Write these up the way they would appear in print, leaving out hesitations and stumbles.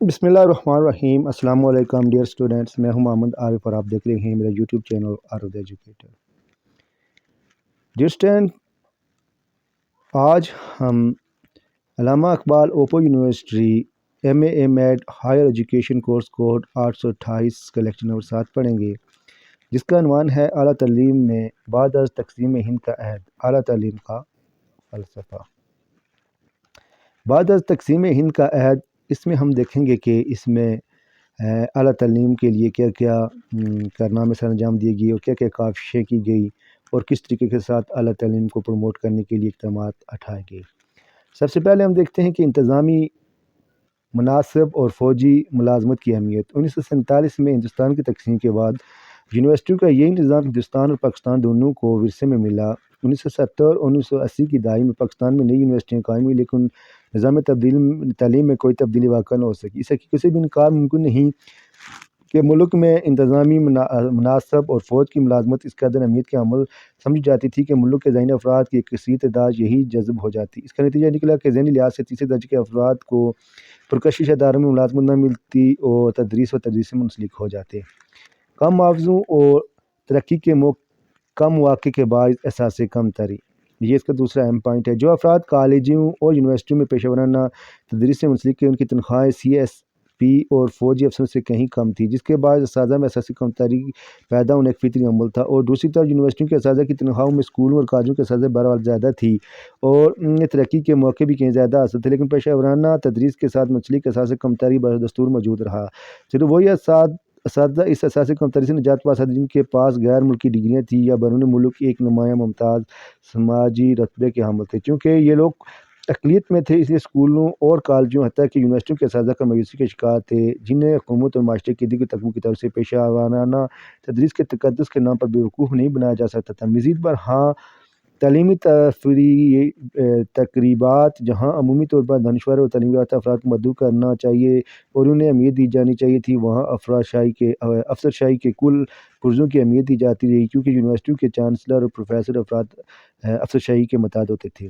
बिस्मिल्लाहिर्रहमानिर्रहीम। अस्सलाम वालेकुम डियर स्टूडेंट्स, मैं हूं मोहम्मद आरिफ और आप देख रहे हैं मेरा YouTube channel Arif the educator. Dear student, आज हम Allama Iqbal open university MA MEd higher education course code 828 का लेक्चर नंबर 7 पढ़ेंगे, जिसका अनवान है आला तालीम में बाद अज़ तक़सीम हिंद का अहद, आला तालीम का फ़लसफ़ा। बाद अज़ तक़सीम हिंद का अहद, इसमें हम देखेंगे कि इसमें आला तालीम के लिए क्या क्या कारनामे सर अंजाम दिए गए और क्या क्या काविशें की गई और किस तरीके के साथ आला तालीम को प्रमोट करने के लिए इक़दामात उठाए गए। सबसे पहले हम देखते हैं कि इंतज़ामी मुनासिब और फ़ौजी मुलाजमत की अहमियत। 1947 में हिंदुस्तान की तकसीम के बाद यूनिवर्सिटियों का यही निज़ाम हिंदुस्तान और पाकिस्तान दोनों को विरसे में मिला। 1970 और 1980 की दहाई में पाकिस्तान में नई यूनिवर्सिटियाँ कायम हुई, लेकिन निज़ाम तालीम में कोई तब्दीली वाक़ई न हो सकी। इस हकीकत से भी इनकार मुमकिन नहीं कि मुल्क में इंतज़ामी मुनासब और फ़ौज की मुलाजमत इस कदर अहमियत के अमल समझी जाती थी कि मुल्क के ज़हनी अफराद की एक कसीर तादाद यही जज़ब हो जाती। इसका नतीजा निकला कि ज़हनी लिहाज से तीसरे दर्जे के अफराद को पुरकशिश अदारों में मुलाजमत न मिलती और तदरीस व तदरीस से मुंसलिक हो जाते। कम मुआवज़ों और तरक्की के कम मौक़े के बायस एहसास कम तरी, ये इसका दूसरा अहम पॉइंट है। जो अफराद कॉलेजों और यूनिवर्सिटियों में पेशा वराना तदरीस से मुंसलिक थे, उनकी तनख्वाहें CSP और फ़ौजी अफसरों से कहीं कम थी, जिसके बाद असातिज़ा में एहसासी कमतरी पैदा होने एक फ़ितरी अमल था। और दूसरी तरफ यूनिवर्सिटियों के असातिज़ा की तनख्वाहों में स्कूलों और कॉलेजों के असातिज़ा बराबर ज़्यादा थी और तरक्की के मौके भी कहीं ज़्यादा हासिल थे, लेकिन पेशा वराना तदरीस के साथ मुंसलिक एहसास कमतरी बदस्तूर मौजूद रहा। सिर्फ वही असातिज़ा इस एहसास कमतरी से निजात पा सकते जिनके पास गैर मुल्की डिग्रियाँ थी या बैरून मुल्क एक नुमायाँ मुमताज़ समाजी रतबे के हामिल थे। चूँकि ये लोग अक़लियत में थे, इसलिए स्कूलों और कॉलेजों हत्ता कि यूनिवर्सिटियों के असातिज़ा का मायूसी के शिकार थे, जिन्हें हुकूमत और माशरे की दीगर तबकों की तरफ से पेशा वराना तदरीस के तक़द्दुस के नाम पर बेवकूफ़ नहीं बनाया जा सकता था। मज़ीद बर हाँ, तालीमी तक़रीबात जहाँ अमूमी तौर पर दानिशवर और तालीम याफ़्ता अफराद को मदऊ करना चाहिए और उन्हें अहमियत दी जानी चाहिए थी, वहाँ अफसरशाही के कुल पुर्ज़ों की अहमियत दी जाती रही, क्योंकि यूनिवर्सिटियों के चांसलर और प्रोफेसर अफराद अफसरशाही के मुताबिक होते थे।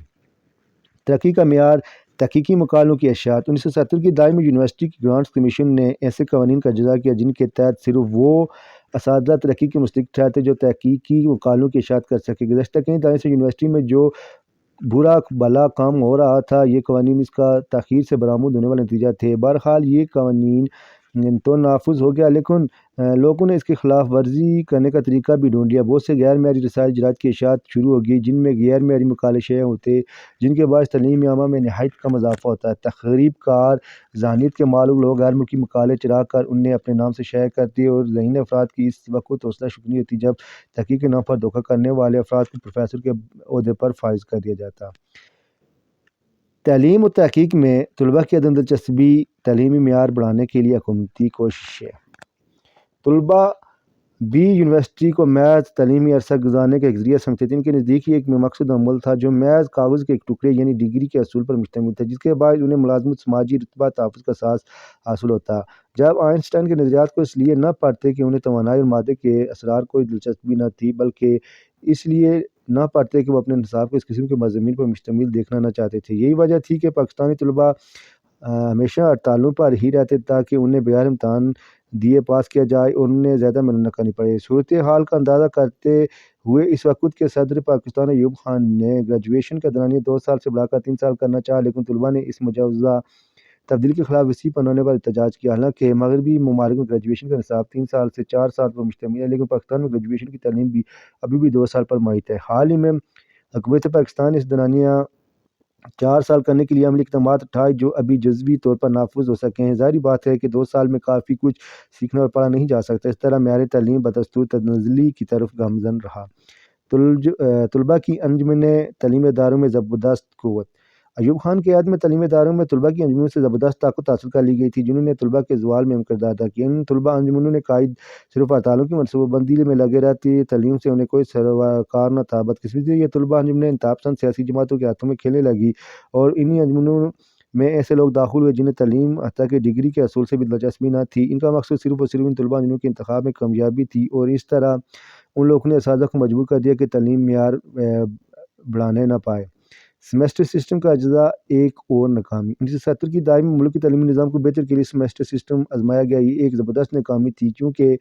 तरक्की का मेयार, तहकीकी मकालों की अशात। 1970 की दहाई में यूनिवर्सिटी की ग्रांट्स कमीशन ने ऐसे कवानीन का इजरा किया जिनके तहत सिर्फ वो असातिज़ा तरक्की के मुस्तहिक़ ठहरते जो तहकीकी मकालों की अशात कर सके। गुज़श्ता कई दहाई से यूनिवर्सिटी में जो बुरा भला काम हो रहा था, ये कवानीन इसका ताख़ीर से बरामद होने वाला नतीजा थे। बहरहाल ये कवानीन तो नाफुज़ हो गया, लेकिन लोगों ने इसकी खिलाफ वर्जी करने का तरीका भी ढूंढ लिया। बहुत से गैर मेयारी रसायल इजरात की इशात शुरू हो गई, जिनमें गैर मेयारी मकाले शेयर होते, जिनके बायस तालीम आमा में नहायत कम इजाफा होता है। तख़रीब कार ज़हानियत के मालूम लोग गैर मुल्की मकाले चरा कर उन्हें अपने नाम से शाया करते और ज़हीन अफराद की इस वक्त हौसला शुकनी होती जब तहकीक के नाम पर धोखा करने वाले अफराद को प्रोफेसर के ओहदे पर फाइज कर दिया जाता। तालीम और तहकीक में तलबा की अदम दिलचस्पी तालीमी मेयार बढ़ाने के लिए हुकूमती कोशिशें। तलबा भी यूनिवर्सिटी को महज तालीमी अरसा गुजारने का एक ज़रिया समझते थे। इनके नज़दीक एक मकसूद अमल था जो महज कागज़ के एक टुकड़े यानी डिग्री के असूल पर मुश्तमिल था, जिसके बाद उन्हें मुलाजमत, समाजी रुतबा, तहफ़्फ़ुज़ का एहसास हासिल होता। जब आइंस्टाइन के नज़रियात को इसलिए न पढ़ते कि उन्हें तवानाई और मादे के असरार कोई दिलचस्पी न थी, बल्कि इसलिए न पढ़ते कि वो अपने निसाब को इस किस्म के मज़ामीन पर मुश्तमिल देखना न चाहते थे। यही वजह थी कि पाकिस्तानी तलबा हमेशा हड़तालों पर ही रहते ताकि उन्हें बगैर इम्तहान दिए पास किया जाए और उन्हें ज़्यादा मेहनत न करनी पड़े। सूरत हाल का अंदाज़ा करते हुए इस वक्त के सदर पाकिस्तान अयूब खान ने ग्रेजुएशन का दौरानिया 2 साल से बढ़ाकर 3 साल करना चाहा, लेकिन तलबा ने इस मुजवज़ा तब्दीली के खिलाफ वसी पैमाने पर एहतजाज किया। हालांकि मगरबी ममालिक में ग्रेजुएशन का निसाब 3 साल से 4 साल पर मुश्तमिल है, लेकिन पाकिस्तान में ग्रेजुएशन की तालीम भी अभी भी 2 साल पर मुयत है। हाल ही में हुकूमत पाकिस्तान इस दौरानिया 4 साल करने के लिए अमली इक़दामात उठाए जो अभी जज़वी तौर पर नाफुज़ हो सके हैं। ज़ाहिर बात है कि 2 साल में काफ़ी कुछ सीखना और पढ़ा नहीं जा सकता। इस तरह मेयारी तालीम बदस्तूर तनज़्ज़ुली की तरफ गामज़न रहा। तलबा की अंजुमन तालीमी इदारों में ज़बरदस्त क़ुव्वत। अयूब खान की क़यादत में तालीमी इदारों में तलबा की अंजुमनों से ज़बरदस्त ताकत हासिल कर ली गई थी, जिन्होंने तलबा के ज़वाल में अहम किरदार अदा किया। इन तलबा अंजुमनों ने कायद सिर्फ हड़तालों की मनसूबाबंदी में लगे रहती, तालीम से उन्हें कोई सरोकार न था। बदकिस्मती से ये तलबा अंजुमनें इंतहाप पसंद सियासी जमातों के हाथों में खेलने लगी और इन्हीं अंजुमनों में ऐसे लोग दाखिल हुए जिन्हें तालीम हत्ता कि डिग्री के असूल से भी दिलचस्पी न थी। इनका मकसद सिर्फ और सिर्फ इन तलबा अंजुमनों के इंतखाब में कामयाबी थी और इस तरह उन लोगों ने असातिज़ा को मजबूर कर दिया कि तालीम मेयार बढ़ाने न पाए। سیمیسٹر سسٹم کا اجزاء ایک اور ناکامی 1970 کی دہائی میں ملک کے تعلیمی نظام کو بہتر کے لیے سیمیسٹر سسٹم آزمایا گیا۔ یہ ایک زبردست ناکامی تھی کیونکہ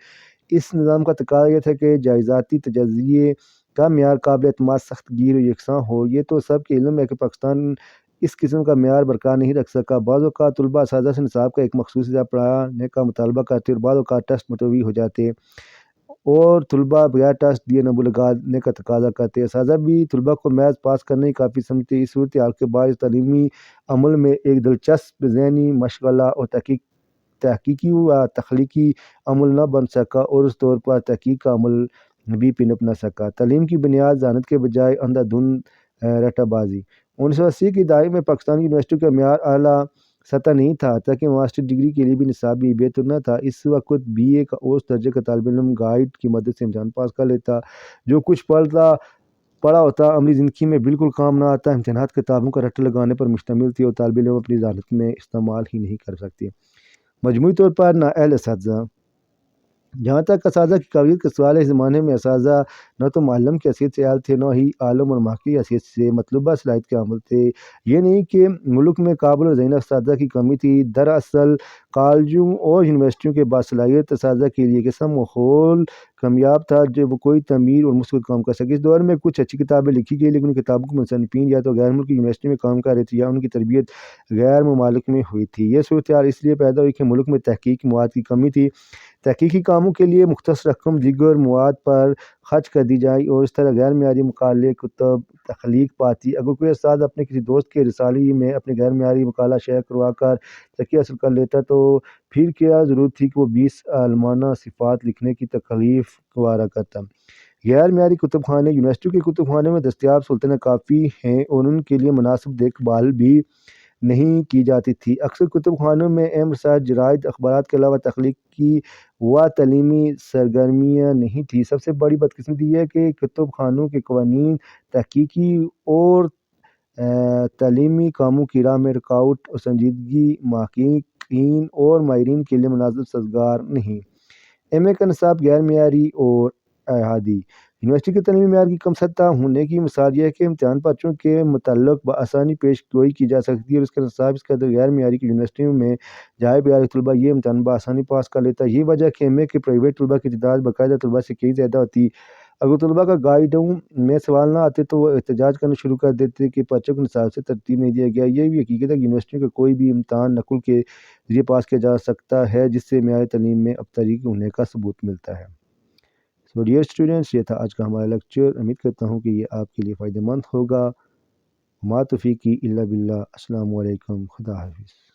اس نظام کا تقاضا یہ تھا کہ جائزاتی تجزیے کا معیار قابل اعتماد، سخت گیر و یکساں ہو۔ یہ تو سب کے علم ہے کہ پاکستان اس قسم کا معیار برقرار نہیں رکھ سکا۔ بعض اوقات طلباء اساتذہ سے نصاب کا ایک مخصوص حصہ پڑھانے کا مطالبہ کرتے اور بعض اوقات ٹیسٹ متوی ہو جاتے اور طلباء بغیر ٹیسٹ دیے نمبر لگانے کا تقاضا کرتے۔ اساتذہ بھی طلباء کو محض پاس کرنا ہی کافی سمجھتے۔ اس صورتحال کے باعث تعلیمی عمل میں ایک دلچسپ ذہنی مشغلہ اور تحقیقی و تخلیقی عمل نہ بن سکا اور اس طور پر تحقیق کا عمل بھی پنپ نہ سکا۔ تعلیم کی بنیاد ذہانت کے بجائے اندھا دھند رٹا بازی۔ 1980 کی دہائی میں پاکستانی یونیورسٹیوں کا معیار اعلیٰ سطح نہیں تھا، تاکہ ماسٹر ڈگری کے لیے بھی نصاب بھی بہتر نہ تھا۔ اس وقت بی اے کا اوسط درجے کا طالب علم گائیڈ کی مدد سے امتحان پاس کر لیتا، جو کچھ پڑھا ہوتا عملی زندگی میں بالکل کام نہ آتا، امتحانات کتابوں کا رٹا لگانے پر مشتمل تھی اور طالب علم اپنی ذہانت میں استعمال ہی نہیں کر سکتے۔ مجموعی طور پر نااہل اساتذہ۔ جہاں تک اساتذہ کی قابلیت کا سوال ہے، اس زمانے میں اساتذہ نہ تو معلم کی حیثیت سے اہل تھے، نہ ہی عالم اور محقق کی حیثیت سے مطلوبہ صلاحیت کے حامل تھے۔ یہ نہیں کہ ملک میں قابل اور ذہین اساتذہ کی کمی تھی، دراصل کالجوں اور یونیورسٹیوں کے باصلاحیت اساتذہ کے لیے ایک ایسا ماحول کمیاب تھا جب کوئی تعمیر اور مثبت کام کر سکے۔ اس دور میں کچھ اچھی کتابیں لکھی گئی، لیکن ان کتابوں کے مصنفین یا تو غیر ملکی یونیورسٹی میں کام کر رہے تھے یا ان کی تربیت غیر ممالک میں ہوئی تھی۔ یہ صورتحال اس لیے پیدا ہوئی کہ ملک میں تحقیقی مواد کی کمی تھی، تحقیقی کاموں کے لیے مختص رقم دیگر مواد پر خرچ کر دی جائے اور اس طرح غیر معیاری مقالے کتب تخلیق پاتی۔ اگر کوئی استاد اپنے کسی دوست کے رسالے میں اپنے غیر معیاری مقالہ شائع کروا کر ترقی حاصل کر لیتا تو پھر کیا ضرورت تھی کہ وہ 20 عالمانہ صفحات لکھنے کی تکلیف گوارا کرتا۔ غیر معیاری کتب خانے۔ یونیورسٹیوں کے کتب خانے میں دستیاب سہولتیں کافی ہیں اور ان کے لیے مناسب دیکھ بھال بھی نہیں کی جاتی تھی۔ اکثر کتب خانوں میں اہم رسائل، جرائد، اخبارات کے علاوہ تخلیقی و تعلیمی سرگرمیاں نہیں تھیں۔ سب سے بڑی بدقسمتی یہ ہے کہ کتب خانوں کے قوانین تحقیقی اور تعلیمی کاموں کی راہ میں رکاوٹ اور سنجیدگی محققین اور ماہرین کے لیے مناسب سازگار نہیں۔ ایم اے کا نصاب غیر معیاری اور احادی۔ یونیورسٹی کے تعلیمی معیار کی کم سطح ہونے کی مثال یہ ہے کہ امتحان پرچوں کے متعلق بآسانی پیش گوئی کی جا سکتی ہے اور اس کا نصاب اس قدر غیر معیاری کہ یونیورسٹیوں میں جائے بیال طلباء یہ امتحان بآسانی پاس کر لیتا۔ یہ وجہ کہ ایم اے کے پرائیویٹ طلباء کی تعداد باقاعدہ طلباء سے کئی زیادہ ہوتی۔ اگر طلباء کا گائیڈوں میں سوال نہ آتے تو وہ احتجاج کرنا شروع کر دیتے کہ پرچوں کو نصاب سے ترتیب نہیں دیا گیا۔ یہ بھی حقیقت ہے کہ یونیورسٹیوں کا کوئی بھی امتحان نقل کے ذریعے پاس کیا جا سکتا ہے، جس سے معیار تعلیم میں ابتری ہونے کا ثبوت ملتا ہے۔ ڈیئر اسٹوڈنٹس، یہ تھا آج کا ہمارا لیکچر۔ امید کرتا ہوں کہ یہ آپ کے لیے فائدہ مند ہوگا۔ ما توفیقی الا باللہ۔ السلام علیکم، خدا حافظ۔